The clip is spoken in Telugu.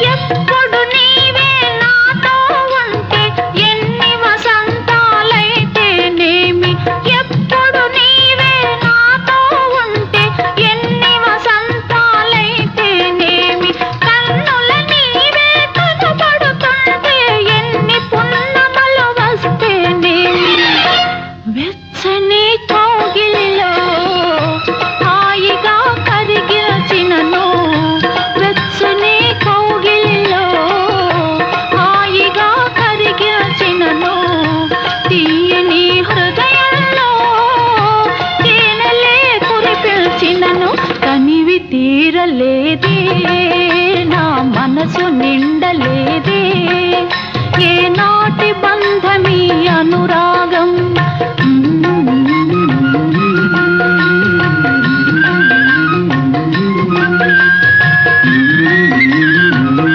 ఎప్పుడు నీవే నాతో ఉంటే ఎన్ని వసంతాలైతేనేమి, ఎప్పుడు నీవే నాతో ఉంటే ఎన్ని వసంతాలైతేనేమి, కన్నుల నీవే కనబడుతుంటే ఎన్ని పున్నమలు వస్తేనేమి, వెచ్చని కౌగిలిలో హాయిగా కరిగినచినను, వెచ్చని కౌగిలిలో హాయిగా కరిగినచినను, తీయని హృదయంలో తేనెలే కురిపిల్చినను, కనివి తీరలేదే నా మనసు నిండలేదే, ఏనాటి